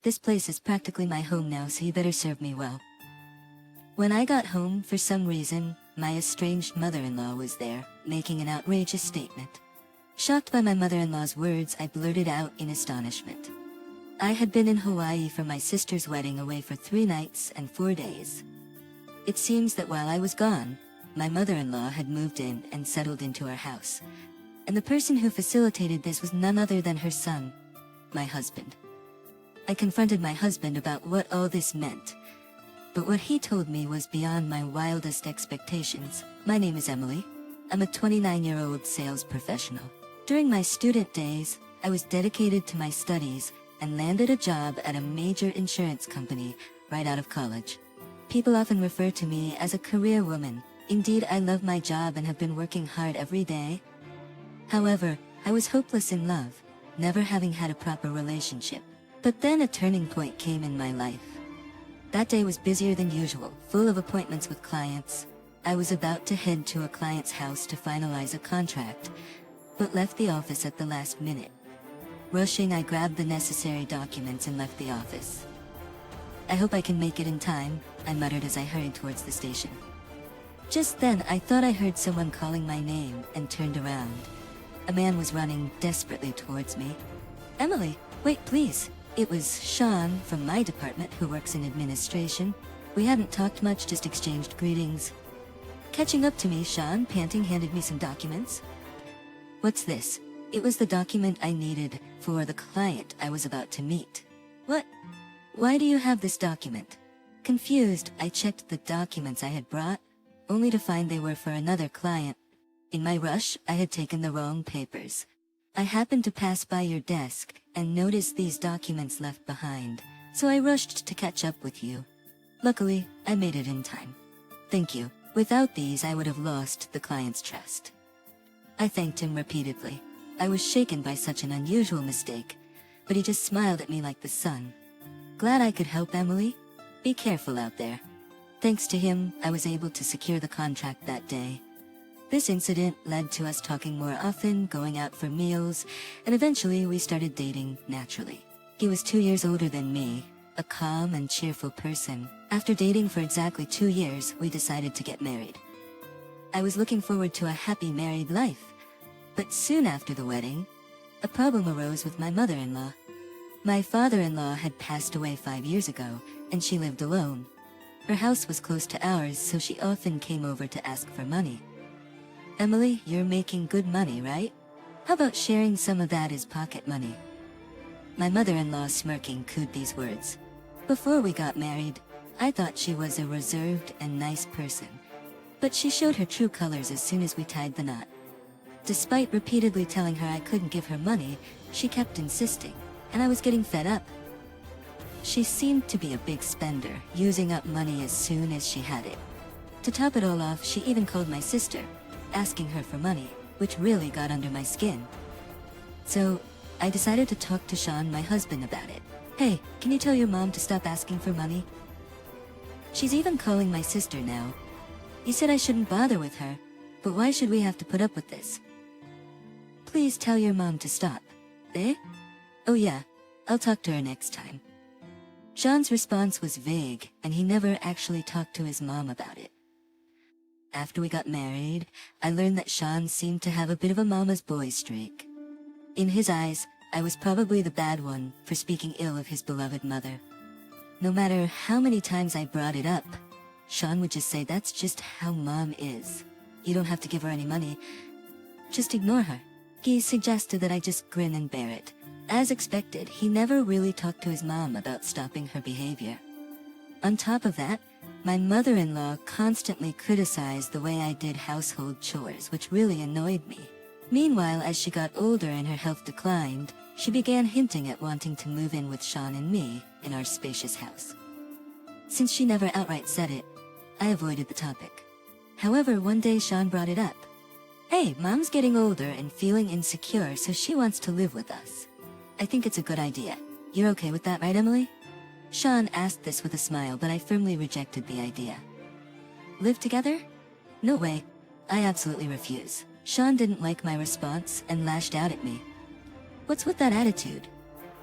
This place is practically my home now, so you better serve me well. When I got home, for some reason, my estranged mother-in-law was there, making an outrageous statement. Shocked by my mother-in-law's words, I blurted out in astonishment. I had been in Hawaii for my sister's wedding, away for 3 nights and 4 days. It seems that while I was gone, my mother-in-law had moved in and settled into our house. And the person who facilitated this was none other than her son, my husband. I confronted my husband about what all this meant, but what he told me was beyond my wildest expectations. My name is Emily. I'm a 29-year-old sales professional. During my student days, I was dedicated to my studies and landed a job at a major insurance company right out of college. People often refer to me as a career woman. Indeed, I love my job and have been working hard every day. However, I was hopeless in love, never having had a proper relationship. But then a turning point came in my life. That day was busier than usual, full of appointments with clients. I was about to head to a client's house to finalize a contract, but left the office at the last minute. Rushing, I grabbed the necessary documents and left the office. I hope I can make it in time, I muttered as I hurried towards the station. Just then, I thought I heard someone calling my name and turned around. A man was running desperately towards me. "Emily, wait please." It was Sean from my department who works in administration. We hadn't talked much, just exchanged greetings. Catching up to me, Sean, panting, handed me some documents. "What's this?" It was the document I needed for the client I was about to meet. "What? Why do you have this document?" Confused, I checked the documents I had brought, only to find they were for another client. In my rush, I had taken the wrong papers. "I happened to pass by your desk and noticed these documents left behind, so I rushed to catch up with you. Luckily, I made it in time. Thank you. Without these, I would have lost the client's trust." I thanked him repeatedly. I was shaken by such an unusual mistake, but he just smiled at me like the sun. "Glad I could help, Emily. Be careful out there." Thanks to him, I was able to secure the contract that day. This incident led to us talking more often, going out for meals, and eventually we started dating naturally. He was 2 years older than me, a calm and cheerful person. After dating for exactly 2 years, we decided to get married. I was looking forward to a happy married life, but soon after the wedding, a problem arose with my mother-in-law. My father-in-law had passed away 5 years ago, and she lived alone. Her house was close to ours, so she often came over to ask for money. "Emily, you're making good money, right? How about sharing some of that as pocket money?" My mother-in-law, smirking, cooed these words. Before we got married, I thought she was a reserved and nice person, but she showed her true colors as soon as we tied the knot. Despite repeatedly telling her I couldn't give her money, she kept insisting, and I was getting fed up. She seemed to be a big spender, using up money as soon as she had it. To top it all off, she even called my sister, asking her for money, which really got under my skin. So, I decided to talk to Sean, my husband, about it. "Hey, can you tell your mom to stop asking for money? She's even calling my sister now. You said I shouldn't bother with her, but why should we have to put up with this? Please tell your mom to stop." "Eh? Oh yeah, I'll talk to her next time." Sean's response was vague, and he never actually talked to his mom about it. After we got married, I learned that Sean seemed to have a bit of a mama's boy streak. In his eyes, I was probably the bad one for speaking ill of his beloved mother. No matter how many times I brought it up, Sean would just say, "That's just how mom is. You don't have to give her any money. Just ignore her." He suggested that I just grin and bear it. As expected, he never really talked to his mom about stopping her behavior. On top of that, my mother-in-law constantly criticized the way I did household chores, which really annoyed me. Meanwhile, as she got older and her health declined, she began hinting at wanting to move in with Sean and me in our spacious house. Since she never outright said it, I avoided the topic. However, one day Sean brought it up. "Hey, mom's getting older and feeling insecure, so she wants to live with us. I think it's a good idea. You're okay with that, right, Emily?" Sean asked this with a smile, but I firmly rejected the idea. "Live together? No way. I absolutely refuse." Sean didn't like my response and lashed out at me. "What's with that attitude?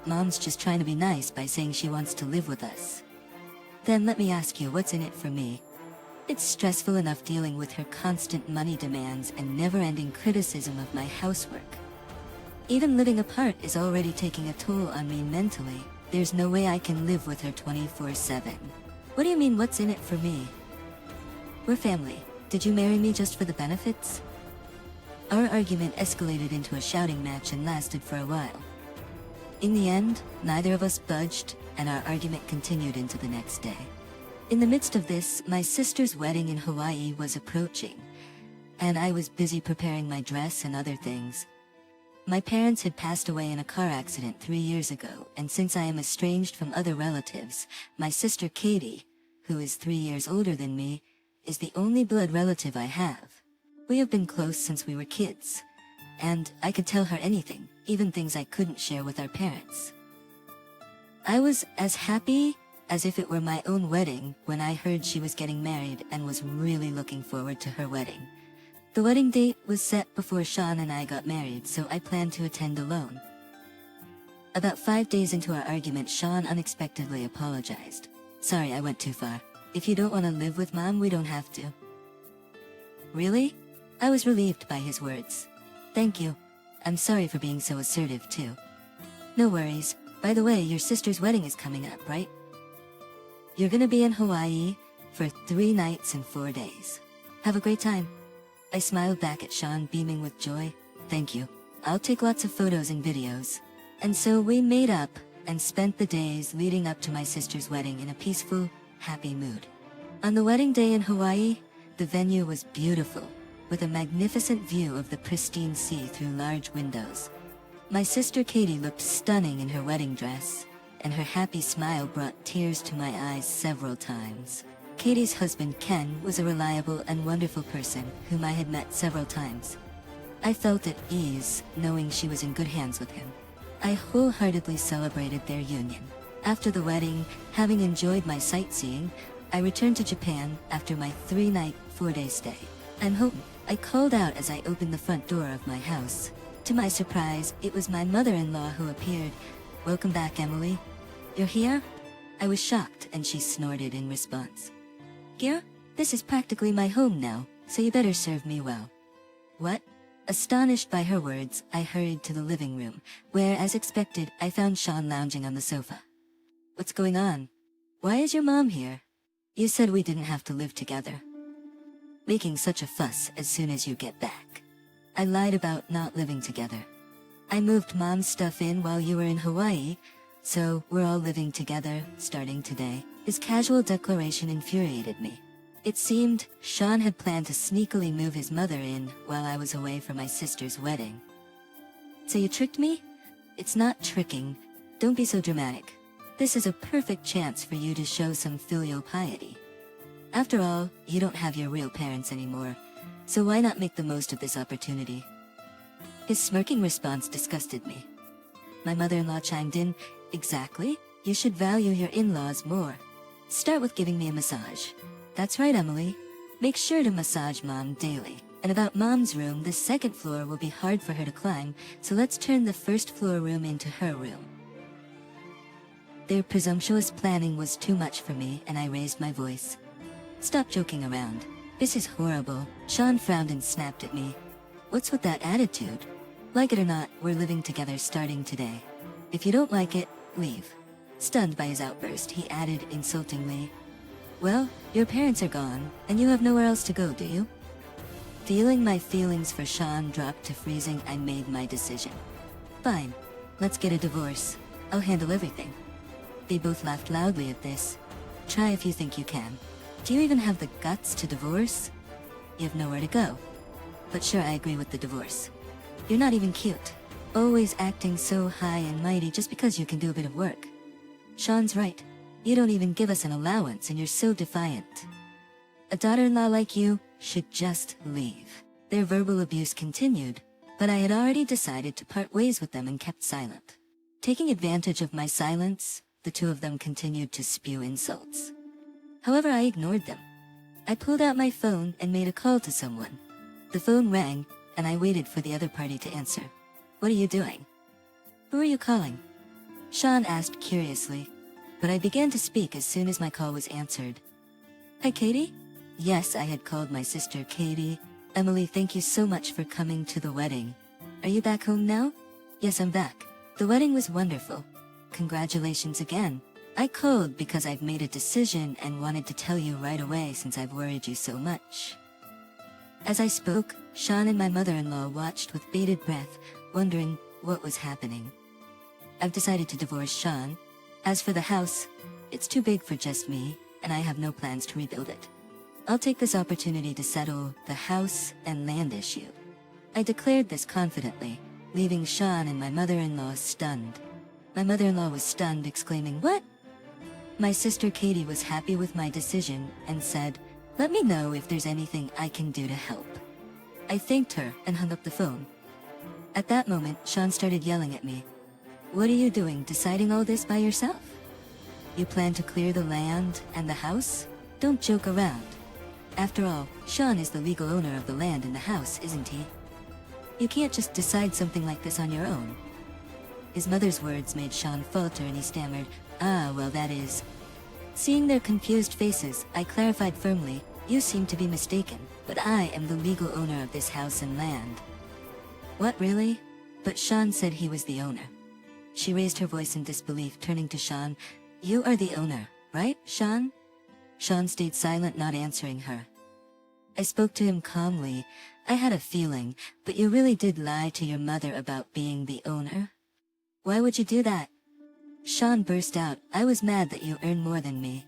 Mom's just trying to be nice by saying she wants to live with us. Then let me ask you, what's in it for me? It's stressful enough dealing with her constant money demands and never-ending criticism of my housework. Even living apart is already taking a toll on me mentally. There's no way I can live with her 24/7. What do you mean, what's in it for me? We're family. Did you marry me just for the benefits? Our argument escalated into a shouting match and lasted for a while. In the end, neither of us budged, and our argument continued into the next day. In the midst of this, my sister's wedding in Hawaii was approaching, and I was busy preparing my dress and other things. My parents had passed away in a car accident 3 years ago, and since I am estranged from other relatives, my sister Katie, who is 3 years older than me, is the only blood relative I have. We have been close since we were kids, and I could tell her anything, even things I couldn't share with our parents. I was as happy as if it were my own wedding when I heard she was getting married and was really looking forward to her wedding. The wedding date was set before Sean and I got married, so I planned to attend alone. About 5 days into our argument, Sean unexpectedly apologized. Sorry, I went too far. If you don't want to live with Mom, we don't have to. Really? I was relieved by his words. Thank you. I'm sorry for being so assertive too. No worries. By the way, your sister's wedding is coming up, right? You're gonna be in Hawaii for 3 nights and 4 days. Have a great time. I smiled back at Sean, beaming with joy. Thank you. I'll take lots of photos and videos. And so we made up and spent the days leading up to my sister's wedding in a peaceful, happy mood. On the wedding day in Hawaii, the venue was beautiful, with a magnificent view of the pristine sea through large windows. My sister Katie looked stunning in her wedding dress, and her happy smile brought tears to my eyes several times. Katie's husband Ken was a reliable and wonderful person whom I had met several times. I felt at ease knowing she was in good hands with him. I wholeheartedly celebrated their union. After the wedding, having enjoyed my sightseeing, I returned to Japan after my 3-night, 4-day stay. I'm home. I called out as I opened the front door of my house. To my surprise, it was my mother-in-law who appeared. Welcome back, Emily. You're here? I was shocked, and she snorted in response. Here? This is practically my home now, so you better serve me well. What? Astonished by her words, I hurried to the living room, where, as expected, I found Sean lounging on the sofa. What's going on? Why is your mom here? You said we didn't have to live together. Making such a fuss as soon as you get back. I lied about not living together. I moved Mom's stuff in while you were in Hawaii, so we're all living together, starting today. His casual declaration infuriated me. It seemed Sean had planned to sneakily move his mother in while I was away for my sister's wedding. So you tricked me? It's not tricking. Don't be so dramatic. This is a perfect chance for you to show some filial piety. After all, you don't have your real parents anymore, so why not make the most of this opportunity? His smirking response disgusted me. My mother-in-law chimed in, Exactly. You should value your in-laws more. Start with giving me a massage. That's right, Emily. Make sure to massage Mom daily. And about Mom's room, the second floor will be hard for her to climb, so let's turn the first floor room into her room. Their presumptuous planning was too much for me, and I raised my voice. Stop joking around. This is horrible. Sean frowned and snapped at me. What's with that attitude? Like it or not, we're living together starting today. If you don't like it, leave. Stunned by his outburst, he added insultingly, Well, your parents are gone, and you have nowhere else to go, do you? Feeling my feelings for Sean dropped to freezing, I made my decision. Fine. Let's get a divorce. I'll handle everything. They both laughed loudly at this. Try if you think you can. Do you even have the guts to divorce? You have nowhere to go. But sure, I agree with the divorce. You're not even cute. Always acting so high and mighty just because you can do a bit of work. Sean's right. You don't even give us an allowance and you're so defiant. A daughter-in-law like you should just leave. Their verbal abuse continued, but I had already decided to part ways with them and kept silent. Taking advantage of my silence, the two of them continued to spew insults. However, I ignored them. I pulled out my phone and made a call to someone. The phone rang, and I waited for the other party to answer. What are you doing? Who are you calling? Sean asked curiously, but I began to speak as soon as my call was answered. Hi, Katie? Yes, I had called my sister Katie. Emily, thank you so much for coming to the wedding. Are you back home now? Yes, I'm back. The wedding was wonderful. Congratulations again. I called because I've made a decision and wanted to tell you right away since I've worried you so much. As I spoke, Sean and my mother-in-law watched with bated breath, wondering what was happening. I've decided to divorce Sean. As for the house, it's too big for just me, and I have no plans to rebuild it. I'll take this opportunity to settle the house and land issue. I declared this confidently, leaving Sean and my mother-in-law stunned. My mother-in-law was stunned, exclaiming, "What?" My sister Katie was happy with my decision and said, "Let me know if there's anything I can do to help." I thanked her and hung up the phone. At that moment, Sean started yelling at me. "What are you doing, deciding all this by yourself? You plan to clear the land and the house? Don't joke around. After all, Sean is the legal owner of the land and the house, isn't he? You can't just decide something like this on your own." His mother's words made Sean falter and he stammered, "Ah, well, that is..." Seeing their confused faces, I clarified firmly, "You seem to be mistaken, but I am the legal owner of this house and land." "What, really?" But Sean said he was the owner. She raised her voice in disbelief, turning to Sean. "You are the owner, right, Sean?" Sean stayed silent, not answering her. I spoke to him calmly. "I had a feeling, but you really did lie to your mother about being the owner? Why would you do that?" Sean burst out, "I was mad that you earn more than me.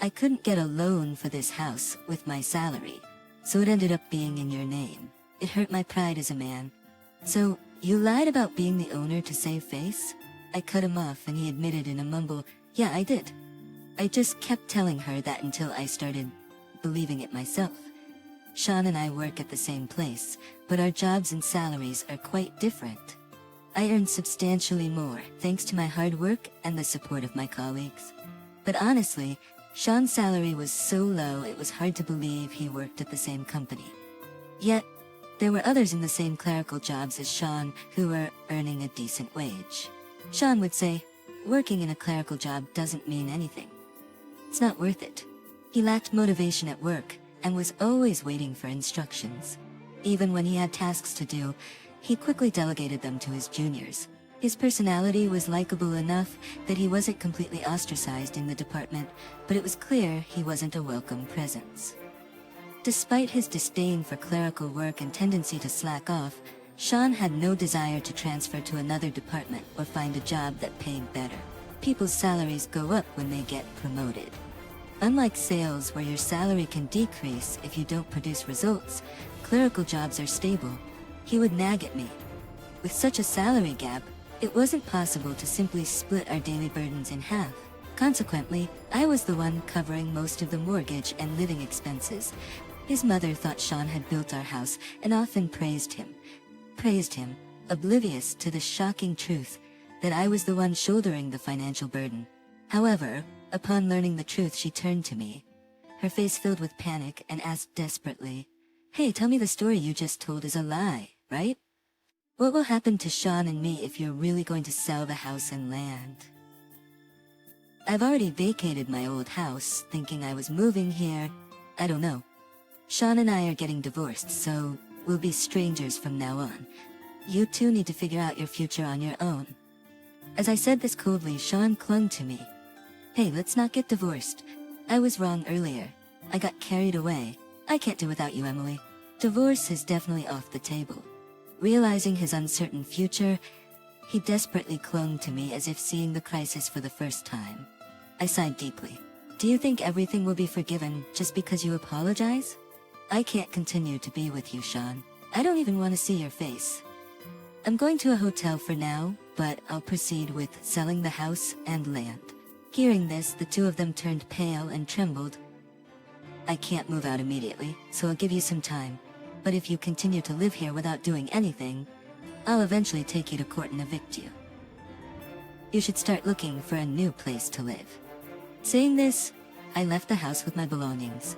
I couldn't get a loan for this house with my salary, so it ended up being in your name. It hurt my pride as a man. So, you lied about being the owner to save face?" I cut him off and he admitted in a mumble, "Yeah, I did. I just kept telling her that until I started believing it myself. Sean and I work at the same place, but our jobs and salaries are quite different. I earn substantially more, thanks to my hard work and the support of my colleagues. But honestly, Sean's salary was so low it was hard to believe he worked at the same company. Yet, there were others in the same clerical jobs as Sean who were earning a decent wage. Sean would say, working in a clerical job doesn't mean anything. It's not worth it. He lacked motivation at work and was always waiting for instructions. Even when he had tasks to do, he quickly delegated them to his juniors. His personality was likable enough that he wasn't completely ostracized in the department, but it was clear he wasn't a welcome presence. Despite his disdain for clerical work and tendency to slack off, Sean had no desire to transfer to another department or find a job that paid better. People's salaries go up when they get promoted. Unlike sales, where your salary can decrease if you don't produce results, clerical jobs are stable. He would nag at me. With such a salary gap, it wasn't possible to simply split our daily burdens in half. Consequently, I was the one covering most of the mortgage and living expenses. His mother thought Sean had built our house and often praised him, oblivious to the shocking truth that I was the one shouldering the financial burden. However, upon learning the truth, she turned to me. Her face filled with panic and asked desperately, "Hey, tell me the story you just told is a lie, right? What will happen to Sean and me if you're really going to sell the house and land?" I've already vacated my old house, thinking I was moving here. I don't know. Sean and I are getting divorced, so we'll be strangers from now on. You two need to figure out your future on your own. As I said this coldly, Sean clung to me. "Hey, let's not get divorced. I was wrong earlier. I got carried away. I can't do without you, Emily. Divorce is definitely off the table." Realizing his uncertain future, he desperately clung to me as if seeing the crisis for the first time. I sighed deeply. "Do you think everything will be forgiven just because you apologize? I can't continue to be with you, Sean. I don't even want to see your face. I'm going to a hotel for now, but I'll proceed with selling the house and land." Hearing this, the two of them turned pale and trembled. "I can't move out immediately, so I'll give you some time. But if you continue to live here without doing anything, I'll eventually take you to court and evict you. You should start looking for a new place to live." Saying this, I left the house with my belongings.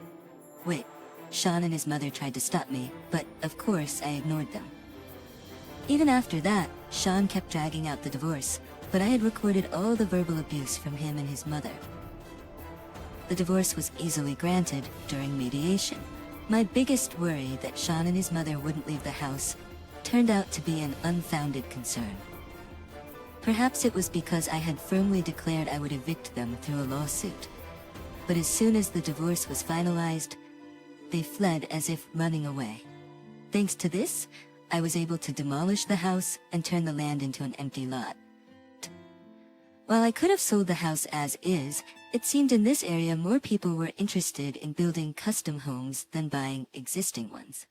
Wait, Sean and his mother tried to stop me, but of course I ignored them. Even after that, Sean kept dragging out the divorce, but I had recorded all the verbal abuse from him and his mother. The divorce was easily granted during mediation. My biggest worry that Sean and his mother wouldn't leave the house turned out to be an unfounded concern. Perhaps it was because I had firmly declared I would evict them through a lawsuit. But as soon as the divorce was finalized, they fled as if running away. Thanks to this, I was able to demolish the house and turn the land into an empty lot. While I could have sold the house as is, it seemed in this area more people were interested in building custom homes than buying existing ones.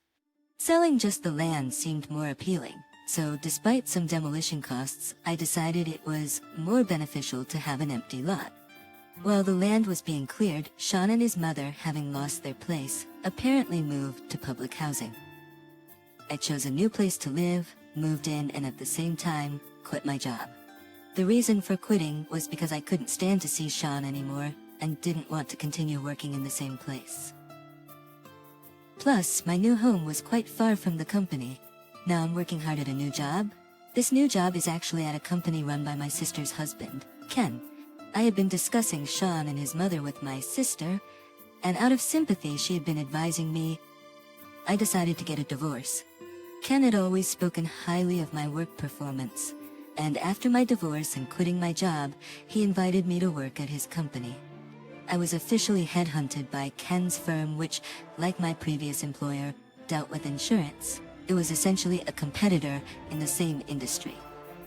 Selling just the land seemed more appealing, so despite some demolition costs, I decided it was more beneficial to have an empty lot. While the land was being cleared, Sean and his mother, having lost their place, apparently moved to public housing. I chose a new place to live, moved in, and at the same time, quit my job. The reason for quitting was because I couldn't stand to see Sean anymore and didn't want to continue working in the same place. Plus, my new home was quite far from the company. Now I'm working hard at a new job. This new job is actually at a company run by my sister's husband, Ken. I had been discussing Sean and his mother with my sister, and out of sympathy she had been advising me. I decided to get a divorce. Ken had always spoken highly of my work performance, and after my divorce and quitting my job, he invited me to work at his company. I was officially headhunted by Ken's firm, which, like my previous employer, dealt with insurance. It was essentially a competitor in the same industry.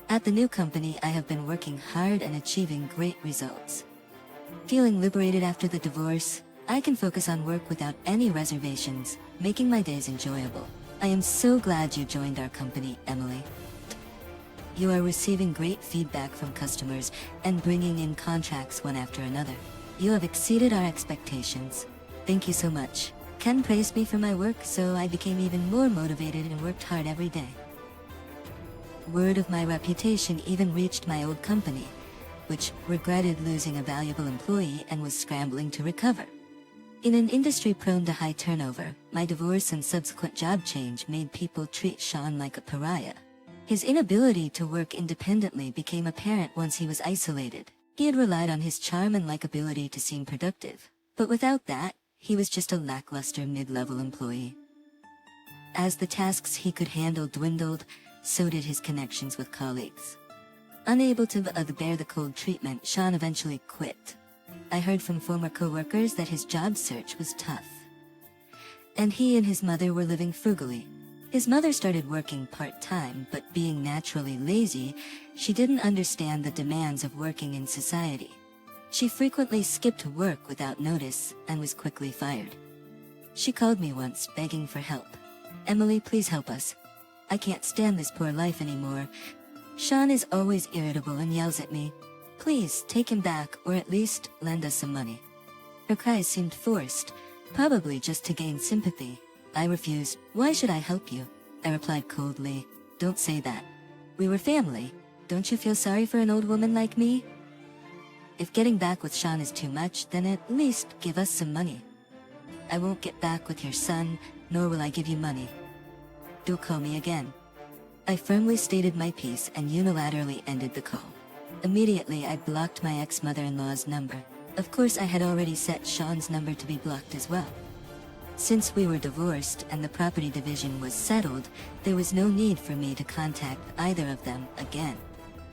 At the new company, I have been working hard and achieving great results. Feeling liberated after the divorce, I can focus on work without any reservations, making my days enjoyable. I am so glad you joined our company, Emily. You are receiving great feedback from customers and bringing in contracts one after another. You have exceeded our expectations. Thank you so much. Ken praised me for my work, so I became even more motivated and worked hard every day. Word of my reputation even reached my old company, which regretted losing a valuable employee and was scrambling to recover. In an industry prone to high turnover, my divorce and subsequent job change made people treat Sean like a pariah. His inability to work independently became apparent once he was isolated. He had relied on his charm and likability to seem productive, but without that, he was just a lackluster mid-level employee. As the tasks he could handle dwindled, so did his connections with colleagues. Unable to bear the cold treatment, Sean eventually quit. I heard from former co-workers that his job search was tough, and he and his mother were living frugally. His mother started working part-time, but being naturally lazy, she didn't understand the demands of working in society. She frequently skipped work without notice and was quickly fired. She called me once, begging for help. "Emily, please help us. I can't stand this poor life anymore. Sean is always irritable and yells at me. Please take him back, or at least lend us some money." Her cries seemed forced, probably just to gain sympathy. I refused. "Why should I help you?" I replied coldly. "Don't say that. We were family. Don't you feel sorry for an old woman like me? If getting back with Sean is too much, then at least give us some money." "I won't get back with your son, nor will I give you money. Don't call me again." I firmly stated my piece and unilaterally ended the call. Immediately, I blocked my ex-mother-in-law's number. Of course, I had already set Sean's number to be blocked as well. Since we were divorced and the property division was settled, there was no need for me to contact either of them again.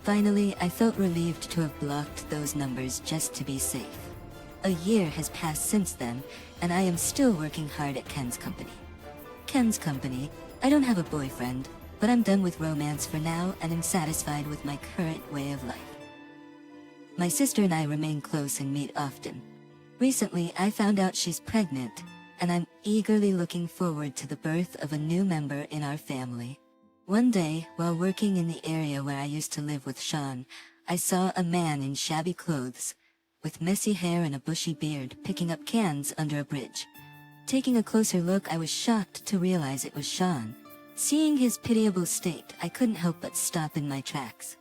Finally, I felt relieved to have blocked those numbers just to be safe. A year has passed since then, and I am still working hard at Ken's company. Ken's company? I don't have a boyfriend, but I'm done with romance for now and am satisfied with my current way of life. My sister and I remain close and meet often. Recently, I found out she's pregnant, and I'm eagerly looking forward to the birth of a new member in our family. One day, while working in the area where I used to live with Sean, I saw a man in shabby clothes, with messy hair and a bushy beard, picking up cans under a bridge. Taking a closer look, I was shocked to realize it was Sean. Seeing his pitiable state, I couldn't help but stop in my tracks.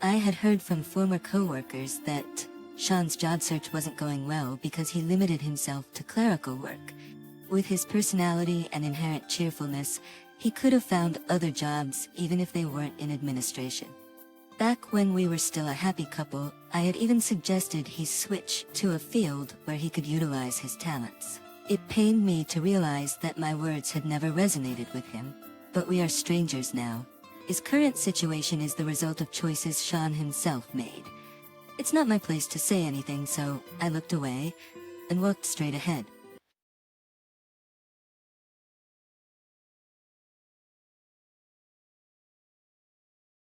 I had heard from former co-workers that Sean's job search wasn't going well because he limited himself to clerical work. With his personality and inherent cheerfulness, he could have found other jobs even if they weren't in administration. Back when we were still a happy couple, I had even suggested he switch to a field where he could utilize his talents. It pained me to realize that my words had never resonated with him, but we are strangers now. His current situation is the result of choices Sean himself made. It's not my place to say anything, so I looked away and walked straight ahead.